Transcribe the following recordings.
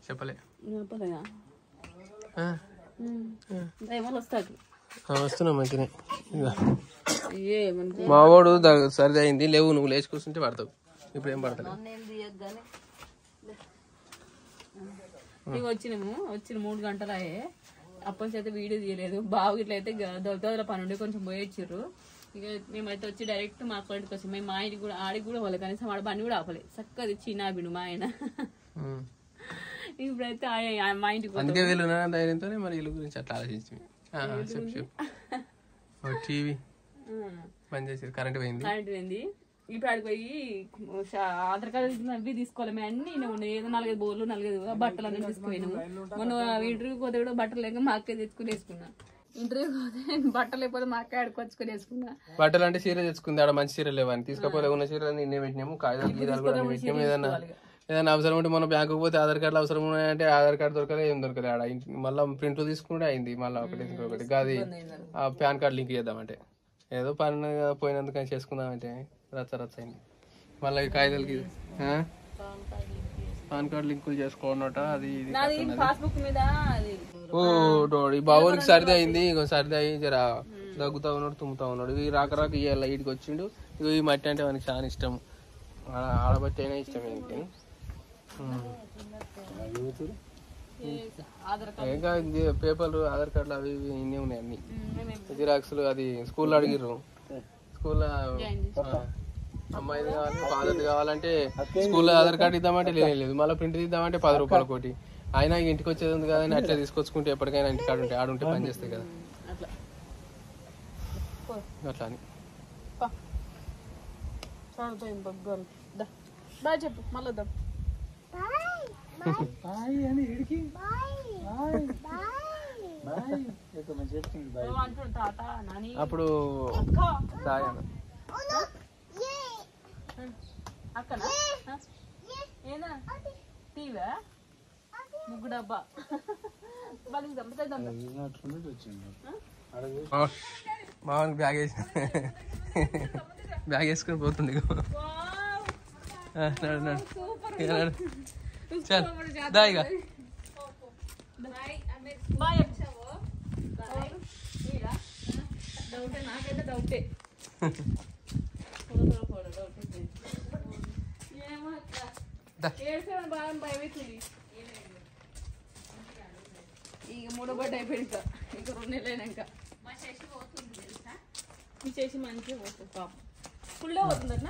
చెప్పలే వస్తున్నాం మంచిగా. మావాడు సరిది అయింది. లేవు నువ్వు లేచి కూర్చుంటే పడతావు. ఇప్పుడు ఏం పడతావు? వచ్చిన 3 గంటలు అయ్యే. అప్పటి నుంచి అయితే వీడియో తీయలేదు. బాగా ఇట్లా అయితే దొరదల పని ఉండి కొంచెం పోయొచ్చారు. ఇక మేమైతే వచ్చి డైరెక్ట్ మా ఫ్రెండ్కి వచ్చి మేము మా ఇంటికి కూడా ఆడికి కూడా పోలేదు. కనీసం ఆడ బండి కూడా ఆపలేదు. చక్కది చిన్నాబిండు మా ఆయన. ఇప్పుడైతే మా ఇంటికి ధైర్యంతో మరి ఇల్లు గురించి అట్లా ఆలోచించి టీవీ బంద్ చేసి కరెంట్ పోయింది. ఇప్పుడు ఆడికి పోయి ఆధార్ కార్డు అవి తీసుకోవాలి. మేము అన్ని ఉన్నాయి. ఏదో 4-5 బోర్లు 4-5 బట్టలు అన్నీ తీసుకుపోయినాము. మొన్న ఇంటర్వ్యూకి పోతే కూడా బట్టలు లేక మా అక్క తెచ్చుకుని వేసుకున్నా. ఇంటర్వ్యూకి పోతే బట్టలు లేకపోతే మా అక్క ఆడుకొచ్చుకొని వేసుకున్నా. బట్టలు అంటే చీర తెచ్చుకుంది. ఆడ మంచి చీరలు లేవని తీసుకపోతే ఉన్న చీరలు నిన్నే పెట్టినాము. కాగితాలు గీతాలు కూడా పెట్టినాము. ఏదైనా అవసరం ఉంటే మనం బ్యాంకుకి పోతే ఆధార్ కార్డులు అవసరం ఉన్నాయంటే ఆధార్ కార్డు దొరకలే, ఏం దొరకలే. ఆడ మళ్ళీ ప్రింట్లు తీసుకుంటే అయింది. మళ్ళీ ఒకటి అది ఆ పాన్ కార్డు లింక్ చేద్దామంటే ఏదో పని పోయినందుకు అని చేసుకుందామంటే రచ్చ అయింది. మళ్ళీ కాగితాలకి పాన్ కార్డు లింకులు చేసుకోనట. అది ఓ ఈ బాబుకి సరిది అయింది. ఇంకో సరిది అయ్యి జర దగ్గుతా ఉన్నాడు, తుమ్ముతా ఉన్నాడు. ఇవి రాక ఇవాళ ఇంటికి వచ్చిండు. ఇక ఈ మట్టి అంటే మనకి చాలా ఇష్టం. ఆడబట్టి అయినా ఇష్టం. ఏంటి పేపర్లు ఆధార్ కార్డులు అవి ఇవి ఇన్ని ఉన్నాయి. అన్ని జిరాక్స్లు అది స్కూల్లో అడిగిర్రు. స్కూల్లో అమ్మాయిది కావాలి, ఫాదర్ది కావాలంటే స్కూల్లో ఆధార్ కార్డు ఇద్దామంటే లేదు. మళ్ళీ ప్రింట్ ఇద్దామంటే 10 రూపాయలు కోటి. అయినా ఇంటికి వచ్చేది ఉంది కదా అని అట్లా తీసుకొచ్చుకుంటే ఎప్పటికైనా ఇంటి కాడు ఉంటే ఆడుంటే పని చేస్తాయి కదా అట్లా అని. చెప్పు మళ్ళీ అప్పుడు అక్కనా ఏనా టీవా ముగ్గు డబ్బా మామూలు బ్యాగ్ వేసుకొని పోతుంది. నాకైతే డౌటే. ఇక 3వ బట్ అయిపోయింది. ఇక 2 నెలలు అయినాక మీ చేసి మంచిగా పోతుంది. పాపం ఫుల్ పోతుంది అన్న.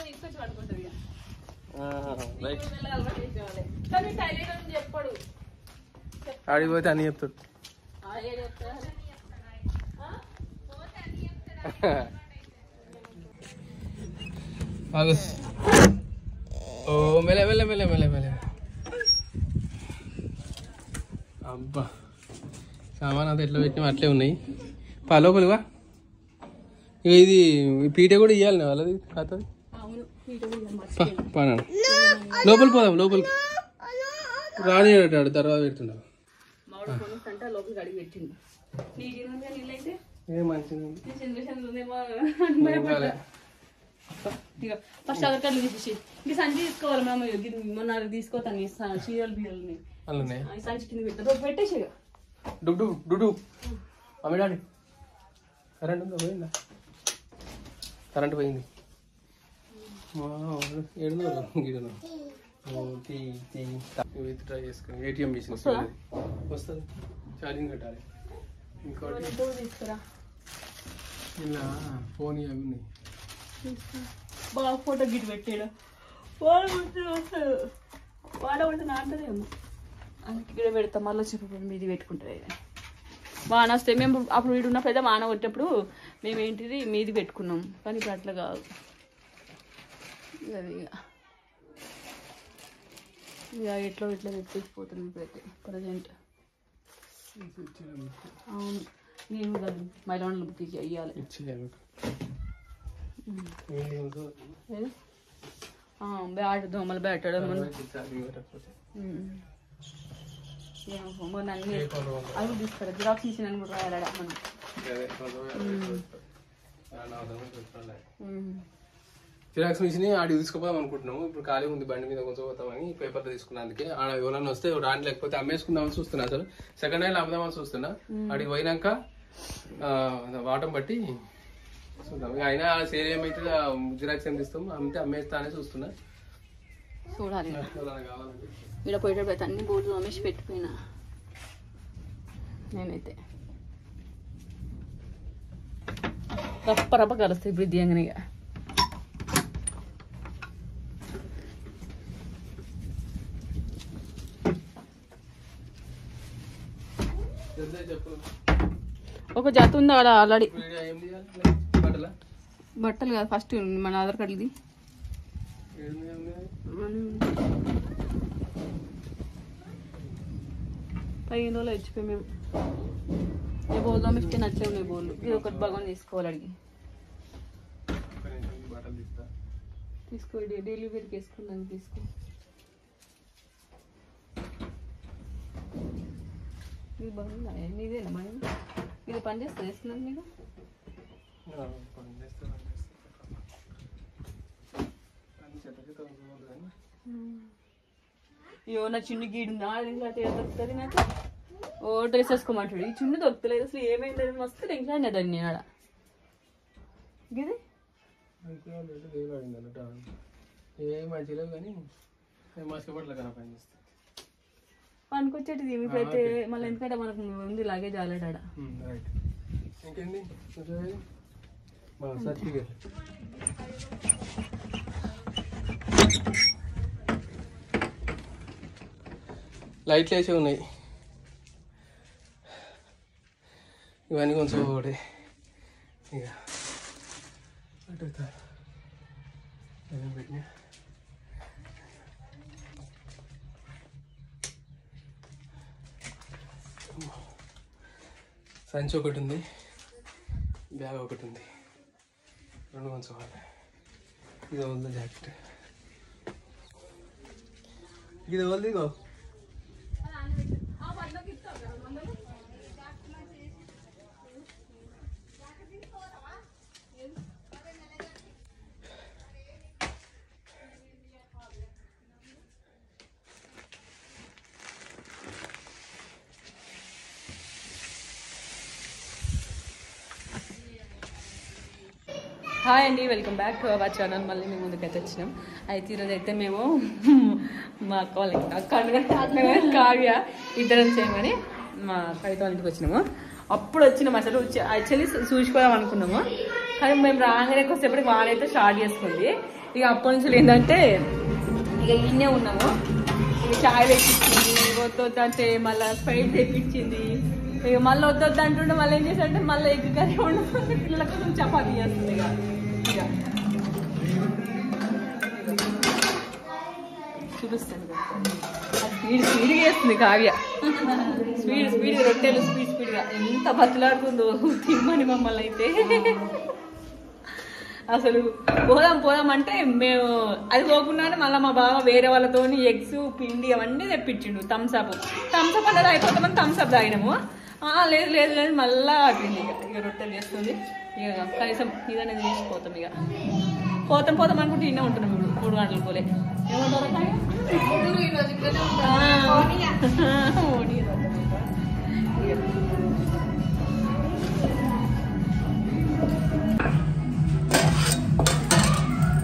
తీసుకొచ్చి పడుకుంటుంది. చెప్పాడు ఆడిపోతే అని చెప్తాడు. ఓ మెల్లె మెల్లె మెల్లె మెల్లె మెల్లె. అబ్బా సామాన్ అంతా ఎట్లా పెట్టినా అట్లే ఉన్నాయి. లోపలివా ఇది పీట కూడా ఇవ్వాలి వాళ్ళది కాదు. పనా లోపలికి పోదాం. లోపలికి రానిటాడు తర్వాత పెడుతున్నాడు. ఫస్ట్ ఆధార్ కార్డు తీసేసి ఇంక సంచి తీసుకోవాలి. మేము మొన్న తీసుకోతాను చీరలు బీరల్ని సంచి కింద పెట్టా పెట్టేసి డుడ్డు డుడ్డు అమ్మి డాడీ కరెంట్ ఉందా? పోయిందా? కరెంట్ పోయింది. విత్డ్రా చేసుకుని ఏటీఎం మిషన్ వస్తుంది. ఛార్జింగ్ పెట్టాలి. ఇంకోటి తీసుకురా. ఇలా ఫోన్ అవి ఉన్నాయి. బాగా ఫోటో గిట్ పెట్టాడు. వాడ ఉంటే నాటదేమో అందుకే ఇక్కడ పెడతాం. మళ్ళీ చెప్పు మీది పెట్టుకుంటారు. వాన వస్తే మేము అప్పుడు వీడు ఉన్నప్పుడు అయితే వాన వచ్చేటప్పుడు మేమేంటిది మీది పెట్టుకున్నాం. కానీ ఇప్పుడు అట్లా కాదు. అది ఇక ఎట్లా ఇట్లా పెట్టేసిపోతున్నాం ఇప్పుడైతే ప్రజెంట్. అవును నేను కాదు మైలాండ్లో బుక్ ఇవ్వాలి. బ్యాట్ దోమలు పెట్టడం అన్ని అవి తీసుకురా. జిరాక్స్ మిషన్ అని కూడా రాయాలడా మనం. జిరాక్స్ మిషన్ ఆడికి తీసుకుపోదాం అనుకుంటున్నాము. ఇప్పుడు ఖాళీ ఉంది, బండి మీద కొంచెం పోతామని పేపర్లు తీసుకున్నా. అందుకే ఆడ ఎవరైనా వస్తే రాని, లేకపోతే అమ్మేసుకుందామని చూస్తున్నా. అసలు సెకండ్ హ్యాండ్ అమ్ముదామని చూస్తున్నా. ఆడికి పోయినాక వాటం బట్టి చూద్దాం. అయినా సేల్ ఏమైతే జిరాక్స్ ఏం తీస్తాము, అమ్మితే అమ్మేస్తా అని చూస్తున్నా. చూడాలి. కావాలంటే ఇక్కడ పోయేటప్పుడు అయితే అన్ని బోర్డులు అమ్మేసి పెట్టిపోయినా నేనైతే. రప్ప రప్ప కలుస్తాయి ఇప్పుడు దియంగానే. ఒక జత ఉంది అక్కడ ఆల్రెడీ. బట్టలు కాదు, ఫస్ట్ మన ఆధార్ కార్డుది 15 రోజులు వచ్చిపోయి మేము. ఏ బోల్ తోమిస్తే నచ్చే ఉన్నాయి బోళ్ళు. ఇది ఒకటి బాగా తీసుకోవాలి అడిగి తీసుకో. డెలివరీకి వేసుకున్నాను తీసుకో. ఇది బాగుందా? ఇదేనా బాగా? ఇది పని చేస్తా వేస్తున్నాను నీకు. అయ్యో నా చిన్న గీడు దొరుకుతుంది నాకు. ఓ డ్రెస్ వేసుకోమంటాడు. ఈ చిన్న దొరుకుతలేదు అసలు. ఏమైంది మస్తు టెన్షన్ అయినా దాన్ని ఆడ. ఇది ఏ మంచిగా కానీ మస్కపట్ల కన్నా పని చేస్తుంది. పనికొచ్చేటిది ఇప్పుడైతే మళ్ళీ, ఎందుకంటే మనకు ఉంది లగేజ్ ఆల్రెడీ ఆడ. ఇంకేంది సర్టిఫికేట్ లైట్లు వేసే ఉన్నాయి. ఇవన్నీ కొంచెం ఒకటి ఇక అడుగుతారు పెట్టినా. సంచి ఒకటి ఉంది, బ్యాగ్ ఒకటి ఉంది, 2 కొంచెం వాళ్ళే. ఇది వద్దు జాకెట్, ఇది వద్దు. ఇగో హాయ్ అండి, welcome back to our channel. మళ్ళీ మేము ముందుకైతే వచ్చినాం. అయితే ఈరోజు అయితే మేము మా అక్క కావ్య ఇద్దరం చేయమని మా కవిత ఇంటికి వచ్చినాము. అప్పుడు వచ్చినాము. అసలు యాక్చువల్లీ చూసిపోదాం అనుకున్నాము, కానీ మేము రాగానే కొద్దిసేపటికి వానైతే స్టార్ట్ చేసుకుంది. ఇక అప్పటి నుంచి ఏంటంటే ఇక ఇన్నే ఉన్నాము. ఇక చాయ్ తెప్పించింది, వద్దంటే మళ్ళీ స్ప్రైట్ తెప్పించింది. ఇక మళ్ళీ వద్దు అంటుండే మళ్ళీ ఏం చేశారంటే మళ్ళీ ఎగ్ కర్రీ వండుతుంది. పిల్లల కోసం చపాతీ చేస్తుంది. ఇక చూపిస్తాను. స్పీడ్గా చేస్తుంది కావ్య. స్పీడ్గా రొట్టెలు స్పీడ్గా ఎంత బతులాడుతుందో తిమ్మని మమ్మల్ని అయితే. అసలు పోదాం అంటే మేము అది పోకుండానే మళ్ళీ మా బావ వేరే వాళ్ళతో ఎగ్స్ పిండి అవన్నీ తెప్పించిండు. థమ్స్అప్ అనేది అయిపోతామని థమ్స్అప్ తాగినాము. లేదు మళ్ళా పిండి. ఇక రొట్టెలు చేస్తుంది. ఇక కనీసం ఇదనేది చేసిపోతాం. ఇక పోతాం అనుకుంటే ఇన్నే ఉంటున్నాం. ఇప్పుడు 3 గంటలు పోలే.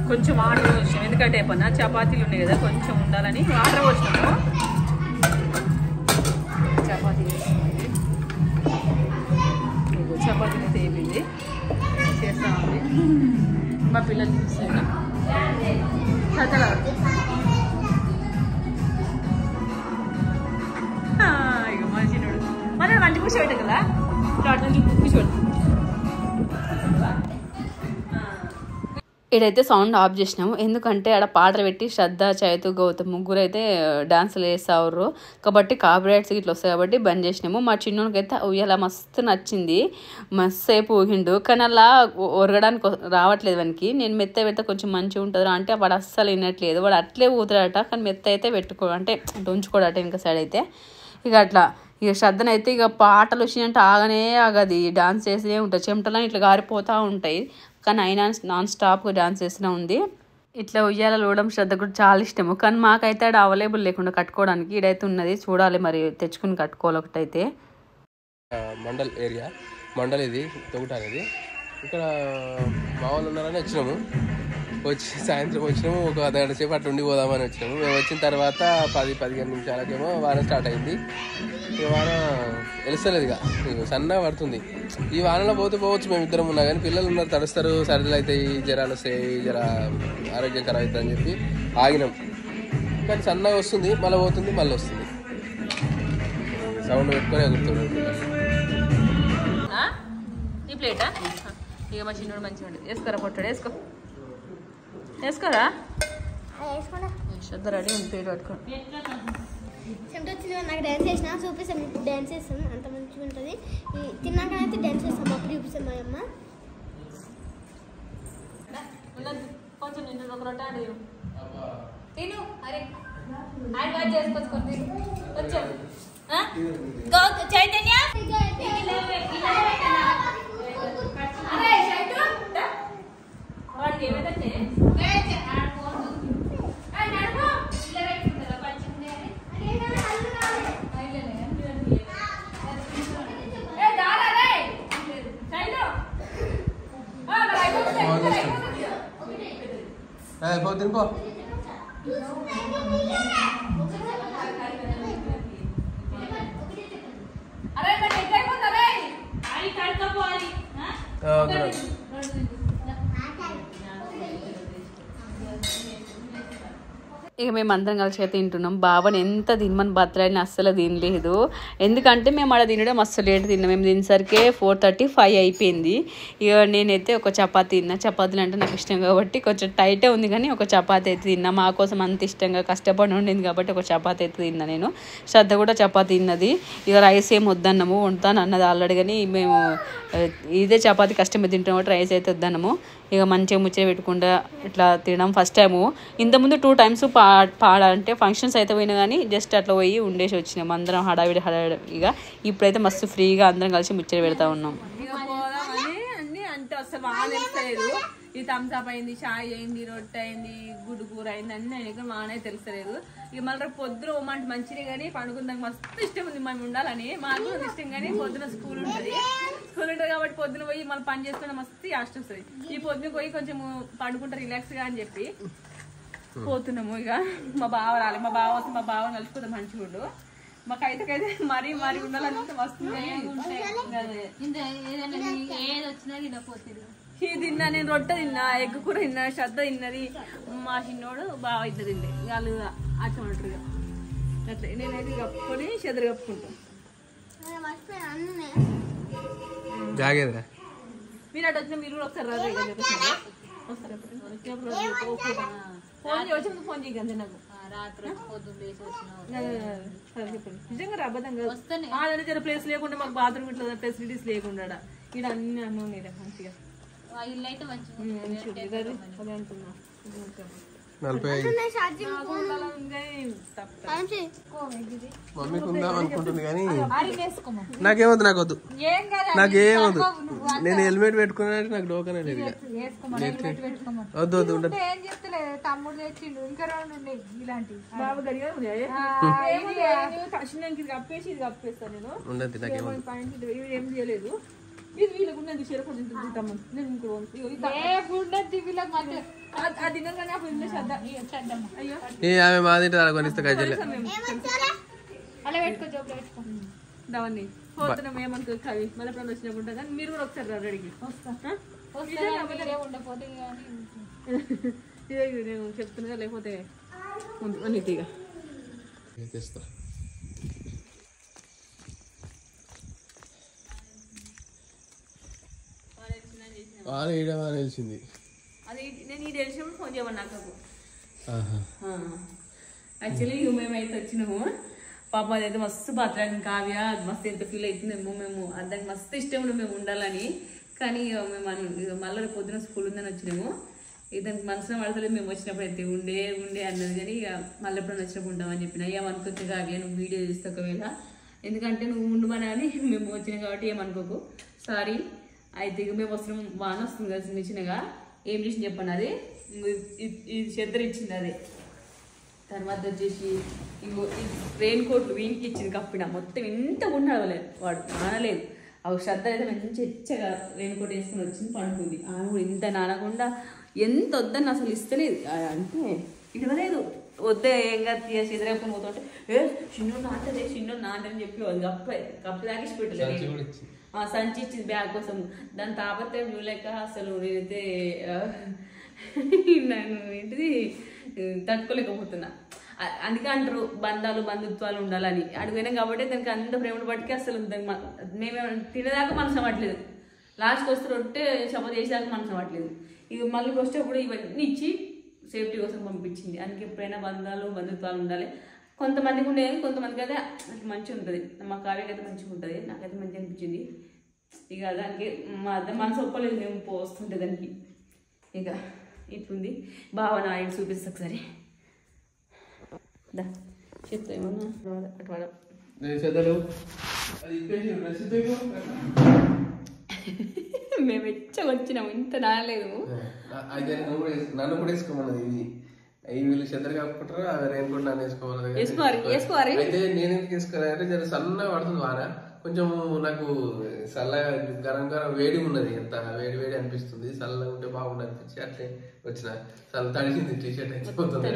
కొంచెం వాటర్ పోసినాం, ఎందుకంటే ఏమన్నా చపాతీలు ఉన్నాయి కదా కొంచెం ఉండాలని వాటర్ పోసినాము. చపాతీలు అయితే ఏమైంది చేస్తామండి. మా పిల్లలు చూస్తాను ఇక మంచినోడు మన మంచి కూర్చోబెట్టాం కదా. అటు కూర్చోబెట్టాం. ఇడైతే సౌండ్ ఆఫ్ చేసినాము, ఎందుకంటే ఆడ పాటలు పెట్టి శ్రద్ధ, చైతు, గౌతమ్ ముగ్గురు అయితే డాన్సులు వేస్తారు కాబట్టి కాపీరైట్స్ ఇట్లా వస్తాయి కాబట్టి బంద్ చేసినాము. మా చిన్నోడికి అయితే ఉయ్యాల మస్తు నచ్చింది, మస్తు సేపు ఊహిండు. కానీ అలా ఒరగడానికి రావట్లేదు వానికి. నేను మెత్త పెడితే కొంచెం మంచిగా ఉంటుంది అంటే వాడు అస్సలు వినట్లేదు. వాడు అట్లే ఊతాడట, కానీ మెత్త అయితే అంటే ఉంచుకోడట ఇంకా సైడ్ అయితే. ఇక అట్లా ఇక శ్రద్ధనైతే ఇక పాటలు వచ్చినాయంటే ఆగది. డాన్స్ చేస్తూనే ఉంటుంది. చెమటలని ఇట్లా గారిపోతూ ఉంటాయి. కానీ అయినా నాన్ స్టాప్గా డాన్స్ చేస్తూనే ఉంది. ఇట్లా ఉయ్యాలలో ఊడడం శ్రద్ధ కూడా చాలా ఇష్టము, కానీ మాకైతే ఆడ అవైలబుల్ లేకుండా కట్టుకోవడానికి. ఇడైతే ఉన్నది, చూడాలి మరి తెచ్చుకుని కట్టుకోవాలి ఒకటైతే. మండల్ ఏరియా, మండల్ ఇది తొగుట అనేది. ఇక్కడ మా వాళ్ళు ఉన్నారని వచ్చినాము. వచ్చి సాయంత్రం వచ్చినాము, ఒక అర్ధగంట సేపు అట్లా ఉండి పోదామని వచ్చినాము. మేము వచ్చిన తర్వాత 10-15 నిమిషాలకేమో వాన స్టార్ట్ అయింది. ఈ వాన వెలుస్తలేదు, ఇక సన్నగా పడుతుంది. ఈ వానలో పోవచ్చు మేము ఇద్దరం ఉన్నా, కానీ పిల్లలు ఉన్నారు, తడుస్తారు, సర్దులు అవుతాయి, జ్వరాలు వస్తాయి, జర ఆరోగ్యం ఖరాబ్ అవుతుంది అని చెప్పి ఆగినాం. కానీ సన్నగా వస్తుంది, మళ్ళీ పోతుంది, మళ్ళీ వస్తుంది. సౌండ్ పెట్టుకొని ఎగురుతున్నాం. ఈ ప్లేటా ఇక మా చిన్నోడు మంచిగా ఉండేది. వేసుకోరా పొట్టాడు, వేసుకోరా శ్రద్ధ రెడీ ఉంది ప్లేట్ పట్టుకోండి. నాకు డ్యాన్స్ చేసిన చూపిస్తాం, ఇప్పుడు డ్యాన్స్ చేస్తాం, అంత మంచిగా ఉంటుంది. తిన్నాకనైతే డ్యాన్స్ చేస్తాం, అప్పుడు చూపిస్తాం మా అమ్మ. కొంచెం నిన్న ఒక రొట్టె తిను, అరే హ్యాండ్ వాష్ చేసుకొచ్చుకోండి కొంచెం. చైతన్య వాడికి ఏమైతే తినుకో. ఇక మేము అందరం కలిసి అయితే తింటున్నాం. బాబాని ఎంత తినమని బతలాడిని అస్సలు తినలేదు, ఎందుకంటే మేము అక్కడ తినడం అస్సలు లేట్ తిన్నాం. మేము తినేసరికి 4:35 అయిపోయింది. ఇక నేనైతే ఒక చపాతీ తిన్నా. చపాతీలు అంటే నాకు ఇష్టం కాబట్టి కొంచెం టైటే ఉంది, కానీ ఒక చపాతీ అయితే తిన్నా. మా కోసం అంత ఇష్టంగా కష్టపడి ఉండింది కాబట్టి ఒక చపాతీ అయితే తిన్నా నేను. శ్రద్ధ కూడా చపాతీ తిన్నది. ఇక రైస్ ఏం వద్దన్నాము, వండుతాను అన్నది ఆల్రెడీ, కానీ మేము ఇదే చపాతీ కష్టమే తింటాం కాబట్టి రైస్ అయితే వద్దన్నాము. ఇక మంచిగా ముచ్చట పెట్టుకుంటా ఇట్లా తినడం ఫస్ట్ టైము. ఇంతకుముందు 2 times అంటే ఫంక్షన్స్ అయితే పోయినా కానీ జస్ట్ అట్లా పోయి ఉండేసి వచ్చినాం అందరం హడావిడి. ఇక ఇప్పుడైతే మస్తు ఫ్రీగా అందరం కలిసి ముచ్చట పెడతా ఉన్నాం. అంటే అసలు బాగా తెలుస్తలేదు. ఈ థమ్స్అప్ అయింది, చాయ్ అయింది, రొట్టె అయింది, గుడ్డు కూర అయింది, అన్నీ అయినా మానే తెలుస్తలేదు. ఇక మళ్ళీ పొద్దున ఓమంటే మంచిది, కానీ పండుకుందాక మస్తు ఇష్టం ఉంది మనం ఉండాలని. మాకు కూడా ఇష్టం, కానీ పొద్దున స్కూల్ ఉంటుంది కాబట్టి పొద్దున పోయి మళ్ళీ పని చేసుకున్న మస్తు యాస్ట్ వస్తుంది. ఈ పొద్దున పోయి కొంచెం పండుకుంటా రిలాక్స్గా అని చెప్పి పోతున్నాము. ఇక మా బావ రాలి, మా బావ వస్తే మా బావని కలుసుకుందాం మంచిగుండు. మాకైతే మరీ ఉండాలంటే మస్తు ఇది తిన్నా, నేను రొట్టె తిన్నా, ఎగ్ కూర తిన్నా, శ్రద్ధ తిన్నది, మా చిన్నోడు బాగా ఇద్దరు తింది. వాళ్ళు అచ్చమంటారు ఇక అట్లా. నేనైతే కప్పుకొని చెదరు కప్పుకుంటాను. మీరు అటు వచ్చిన మీరు కూడా ఒకసారి రాదు ఫోన్ చేయగండి నాకు నిజంగా అబద్ధంగా జర ప్లేస్ లేకుండా మాకు బాత్రూమ్ ఇట్లా ఫెసిలిటీస్ లేకుండా ఇక్కడ అన్ని అన్నీ ఉన్నాయి మంచిగా. మమ్మీకి ఉందాం అనుకుంటుంది కానీ నాకేమొద్దు, నాకొద్దు, నాకేమొద్దు. నేను హెల్మెట్ పెట్టుకున్నానంటే నాకు డోకనే లేదు. వద్దు ఉండదు. ఉండదు, నాకేమొద్దు. ఏం చేయలేదు. ఇది వీళ్ళకు ఉన్నది చెరకొండ నేను ఇంకో ఆమె మా తింటే అలా కొనిస్తా కజల్ అలా పెట్టుకో, జోబులో పెట్టుకో. దాన్ని పోతున్నాం ఏమనుకో కవి మళ్ళీ ఎప్పుడు వచ్చినప్పుడు కానీ మీరు కూడా ఒకసారి రెడీకి నేను చెప్తున్నా, లేకపోతే అన్నిటిగా తెలిసింది. అది నేను ఈ తెలిసినప్పుడు ఫోన్ చేయమని నాకు. యాక్చువల్లీ మేమైతే వచ్చినాము, పాప అదైతే మస్తు బాత్రాన్ని కావ్య మస్తు ఎంత ఫీల్ అవుతుందేమో. మేము దానికి మస్తు ఇష్టం ఉండే మేము ఉండాలని, కానీ మేము మళ్ళీ పొద్దున స్కూల్ ఉందని వచ్చినాము. దానికి మనసులో పడతలేదు. మేము వచ్చినప్పుడు అయితే ఉండే అన్నది, కానీ ఇక మళ్ళీ ఎప్పుడైనా వచ్చినప్పుడు ఉంటామని చెప్పిన. ఏమనుకోవచ్చు కావ్య నువ్వు వీడియో చేస్తే ఒకవేళ, ఎందుకంటే నువ్వు ఉండమని అని మేము వచ్చినాం కాబట్టి ఏమనుకోకు, సారీ. అయితే ఇక మేము వస్తున్నాం, వాన వస్తుంది కదా చిన్న చిన్నగా. ఏం చేసింది చెప్పండి, అది ఇది చెద్దరు ఇచ్చింది. అది తర్వాత వచ్చేసి ఇంకో రెయిన్ కోట్లు వీనికి ఇచ్చింది కప్పిన. మొత్తం ఇంత ఉండలేదు వాడు, నానలేదు. అవి శ్రద్ధ అయితే మంచి ఎచ్చగా రెయిన్ కోట్ వేసుకుని వచ్చింది, పండుకుంది. ఆమె కూడా ఇంత నానకుండా ఎంత వద్దని అసలు ఇస్తలేదు. అంటే ఇవ్వలేదు, వద్దే ఏం కాదు చెదరేపుకొని పోతుంటే చిన్న నాటదే చిన్న నాటని చెప్పి కప్పు తాగేసి పెట్టలేదు. సంచి ఇచ్చింది బ్యాగ్ కోసం. దాని తాపత్రయం చూడలేక అసలు నేనైతే నేను ఏంటిది తట్టుకోలేకపోతున్నా. అందుకే అంటారు బంధాలు బంధుత్వాలు ఉండాలని. అడిగిపోయినాం కాబట్టి దానికి అంత ప్రేమను బట్టికి అసలు మేము తినేదాకా మనసు అవ్వట్లేదు. లాస్ట్కి వస్తే రొట్టె చపాతి చేసేదాకా మనసు అవ్వట్లేదు. ఇక మళ్ళీ వచ్చేటప్పుడు ఇవన్నీ ఇచ్చి సేఫ్టీ కోసం పంపించింది. అందుకే ఎప్పుడైనా బంధాలు బంధుత్వాలు ఉండాలి. కొంతమందికి ఉండేది, కొంతమందికి అయితే మంచిగా ఉంటుంది. మా కావ్యకి అయితే మంచిగా ఉంటుంది, నాకైతే మంచిగా అనిపించింది. ఇక దానికి మా మనసు ఒప్పలేదు, మేము పోస్తుంటే దానికి. ఇక ఇట్లుంది భావన, ఆయన చూపిస్తా ఒకసారి. దా చెప్తా ఏమన్నా అటు వాడ మేము ఎచ్చగా వచ్చినాము, ఇంత నానలేదు. అయితే నన్ను కూడా వేసుకోమన్నది. ఇది వీళ్ళు చెద్దరు కాకుంటారు, రెయిన్ కోట్ నన్ను వేసుకోవాలి. అయితే నేను ఎందుకు వేసుకోవాలి అంటే జర సన్నగా పడుతుంది వాన, కొంచెం నాకు చల్లగా గరం గరం వేడి ఉన్నది, ఎంత వేడి వేడి అనిపిస్తుంది. చల్లగా ఉంటే బాగుండు అనిపించి అట్లే వచ్చిన. చల్ల తడిసింది టీషర్ట్ అయితే పోతుంది,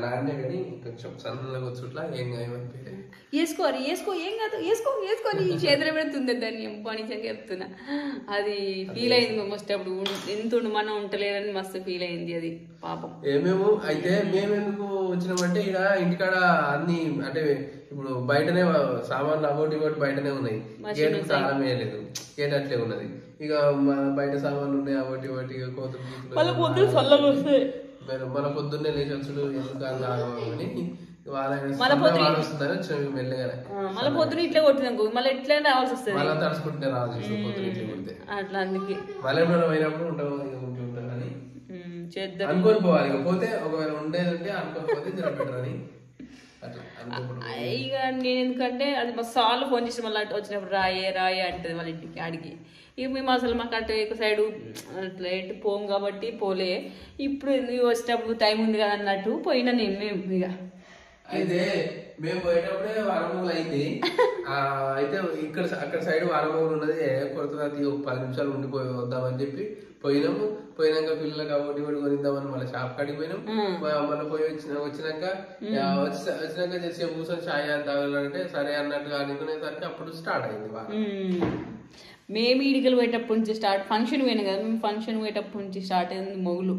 నాన్నే కానీ కొంచెం సన్నగా వచ్చుట్లా ఏం ఏమనిపించలేదు. వేసుకోవాలి ఏం కాదు, వేసుకొని చేతులు పెడుతుంది దాన్ని పని చెప్తున్నా. అది ఫీల్ అయింది మస్తు. అప్పుడు ఎంత మనం ఉంటలేదని మస్తు ఫీల్ అయింది అది పాపం. మేము అయితే మేము ఎందుకు వచ్చినామంటే ఇక్కడ ఇంటికాడ అన్ని అంటే ఇప్పుడు బయటనే సామాన్లు అవోటి ఇవ్వటి బయటనే ఉన్నాయి, గేట్ తాళం వేయలేదు, గేట్ అట్లే ఉన్నది. ఇక బయట సామాన్లు ఉన్నాయి అవోటి ఇవ్వటి కోతులు మన పొద్దున్నే లేచి వచ్చుడు ఎందుకు ఆగమని మళ్ళీ పొద్దున ఇట్లా కొట్టినాకు మళ్ళీ ఎట్లా రావాల్సి వస్తుంది, మళ్ళీ తడుచుకుంటే రావాలి అట్లా. అందుకే మళ్ళీ పోయినప్పుడు ఉంటాం అని అనుకొని పోవాలి. పోతే ఒకవేళ ఉండేది ఉంటే అనుకోకపోతే బెటర్ అని ఇక నేను. ఎందుకంటే అది మా సార్లు ఫోన్ చేసి మళ్ళీ వచ్చినప్పుడు రాయే అంటది వాళ్ళ ఇంటికి ఆడికి. ఇక మేము అసలు మాకు అటు ఒక సైడు అట్లా ఎటు పోం కాబట్టి పోలే. ఇప్పుడు వచ్చేటప్పుడు టైం ఉంది కదా అన్నట్టు పోయినా నేను. మేము ఇక అయితే మేము పోయేటప్పుడే వారమూలు అయింది. అయితే ఇక్కడ అక్కడ సైడ్ వారమూలు ఉన్నది, కొరత 10 నిమిషాలు ఉండిపోయి వద్దామని చెప్పి పోయినాము. పోయినాక పిల్లలకు ఒకటి ఒకటి కొనిద్దామని మళ్ళీ షాప్ కాడికి పోయినాం. మళ్ళీ పోయి వచ్చినాక చేసే కూర్చొని ఛాయ్ తాగాలంటే సరే అన్నట్టుగా అనుకునేసరికి అప్పుడు స్టార్ట్ అయింది వారం. మేము ఈడికలు పోయేటప్పటి నుంచి ఫంక్షన్ పోయినా కదా, మేము ఫంక్షన్ పోయేటప్పటి నుంచి స్టార్ట్ అయింది మొగులు.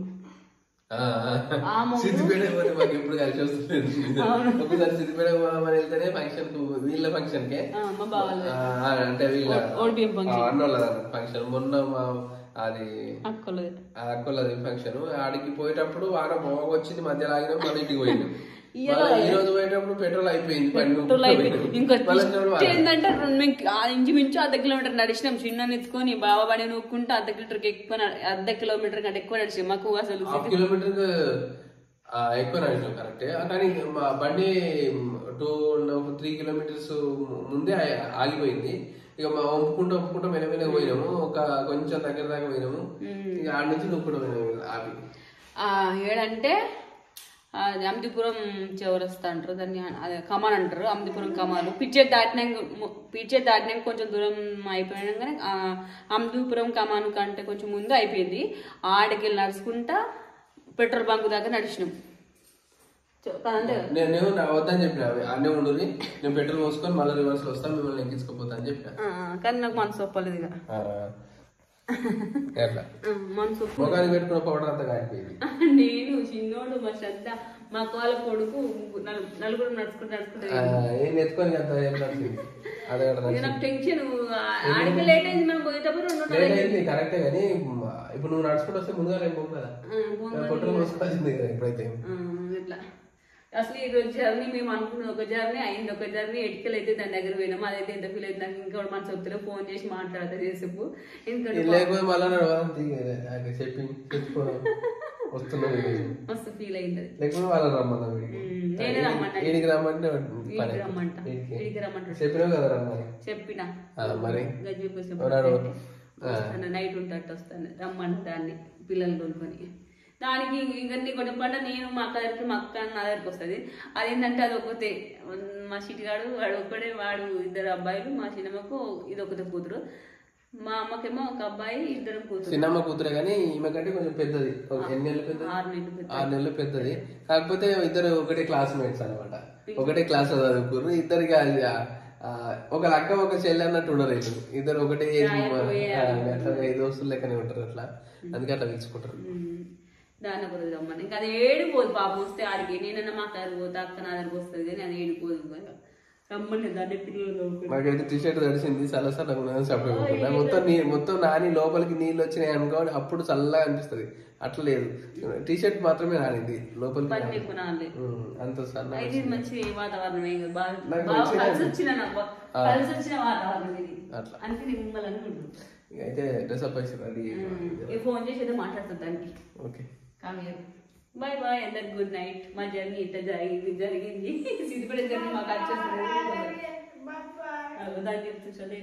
సిద్దిపేట మాకు ఎప్పుడు కలిసి వస్తుంది. ఒకసారి సిద్దిపేట వెళ్తేనే ఫంక్షన్ వీళ్ళ ఫంక్షన్ కే అంటే వీళ్ళ అన్నోళ్ళ ఫంక్షన్. మొన్న అది అక్కోళ్ళది ఫంక్షన్. ఆడికి పోయేటప్పుడు వాన బాగా వచ్చింది, మధ్యలో ఆగినాం, మళ్ళీ ఇంటికి పోయినాం. ఈ రోజు పోయేటప్పుడు పెట్రోల్ అయిపోయింది. ఏంటంటే ఇంచుమించు 1/2 కిలోమీటర్ నడిచినాం. చిన్న ఎత్తుకొని బాబా పడి నూక్కుంటూ 1/2 కిలోమీటర్ కంటే ఎక్కువ నడిచాం. మాకు అసలు 1/2 కిలోమీటర్ ఎక్కువ నడిచినాం కరెక్టే, కానీ మా బండి 2-3 కిలోమీటర్స్ ముందే ఆగిపోయింది. ఇక ఒప్పుకుంటూ మెల్లమెల్ల పోయినాము. కొంచెం దగ్గర దాకా పోయినాము. ఇక ఆడ నుంచి నూక్కుంటూ పోయినాము ఆపి. ఏడంటే అమ్దిపురం చౌరస్తా అంటారు దాన్ని, అదే కమాన్ అంటారు. అమ్దిపురం కమాను పిచ్చేది దాటినాక కొంచెం దూరం అయిపోయినా కానీ అమ్దిపురం కమాను కంటే కొంచెం ముందు అయిపోయింది. ఆడికి వెళ్ళి నడుచుకుంటా పెట్రోల్ బంక్ దాకా నడిచినాం. నేను వద్దని చెప్పిన అన్నీ ఉండు, నేను పెట్రోల్ పోసుకొని మళ్ళీ రివర్స్ లో వస్తాను, మిమ్మల్ని ఎక్కించుకోపోతా అని చెప్పిన. కానీ నాకు మనసు ఒప్పలేదు. ఇక ముఖానికి పెట్టుకున్న పౌడర్ అంతా కాలిపోయింది. నేను చిన్నోడు మా శ్రద్ధ మా వాళ్ళ కొడుకు నలుగురు నడుచుకుంటూ నాకు టెన్షన్. ఆడికి లేట్ అయింది, మనం పోయేటప్పుడు కరెక్టే. కానీ ఇప్పుడు నువ్వు నడుచుకుంటూ వస్తే ముందుగా రేపు కదా పెట్రోల్ పోసుకోవాల్సింది కదా ఇప్పుడైతే. ఇట్లా అసలు ఈ రోజు జర్నీ మేము అనుకున్నది ఒక జర్నీ అయింది, ఒక జర్నీ ఎటుకలు అయితే దాని దగ్గర పోయినాము. అదైతే ఎంత ఫీల్ అయితే నాకు ఇంకా మన చెప్తారో ఫోన్ చేసి మాట్లాడతా చేసేపు. ఎందుకంటే వస్తున్నాం మస్తు ఫీల్ అయింది. లేకపోతే వాళ్ళని రమ్మన్నా నేనే రమ్మంటా, వీడికి రమ్మంటే చెప్పినావు కదా రమ్మని. చెప్పిన మరి నైట్ ఉంటట్టు వస్తాను రమ్మన్న దాన్ని పిల్లలు కొనుక్కొని. దానికి ఇంకా కొంచెం పంట నేను మా అక్క దగ్గరికి, మా అక్క నా దగ్గరికి వస్తుంది. అదేంటంటే అది ఒకటే, మా చిటిగాడు వాడు ఒక్కడే, వాడు 2 అబ్బాయిలు, మా చిన్నమ్మకు ఇది ఒకటే కూతురు, మా అమ్మకేమో ఒక అబ్బాయి, 2 కూతురు. చిన్నమ్మ కూతురే కానీ ఈమె కంటే కొంచెం పెద్దది, ఎన్ని నెలలు పెద్దది, 6 నెలలు పెద్దది. కాకపోతే ఇద్దరు ఒకటే క్లాస్మేట్స్ అనమాట, ఒకటే క్లాస్ లో చదువుకున్నారు. ఇద్దరికి ఒక అక్క ఒక చెల్లి అన్నట్టు ఉండరు, ఇద్దరు ఒకటే దోస్తులు లెక్కనే ఉంటారు అట్లా, అందుకే అట్లా పిలుచుకుంటారు. దాని ఒకటి రమ్మని ఇంకా అది ఏడిపోదు పాపం వస్తే ఆడికి. నేనన్నా మా అక్క పోతే అక్క నా దగ్గరకు వస్తుంది కానీ అది ఏడిపోదు రమ్మని దాన్ని పిల్లలు. నాకైతే టీషర్ట్ తడిసింది, చల్లసల్ల సపరేట్ మొత్తం నాని లోపలికి నీళ్ళు వచ్చినాయి అనుకోని అప్పుడు చల్లగా అనిపిస్తుంది. అట్లా లేదు, టీషర్ట్ మాత్రమే నానింది లోపలికి అంత సన్న. మంచి వాతావరణం కలిసి వచ్చిన వాతావరణం ఇది అట్లా అంటే అయితే డ్రెస్అప్ అయితే రెడీ ఫోన్ చేసి ఏదో మాట్లాడుతుంది దానికి. ఓకే బాయ్ బాయ్ అందరికి గుడ్ నైట్. మా జర్నీ ఇట్లా జరిగింది సిద్దిపేట జర్నీ మాకు వచ్చేస్తుంది. దాన్ని చెప్తుంది.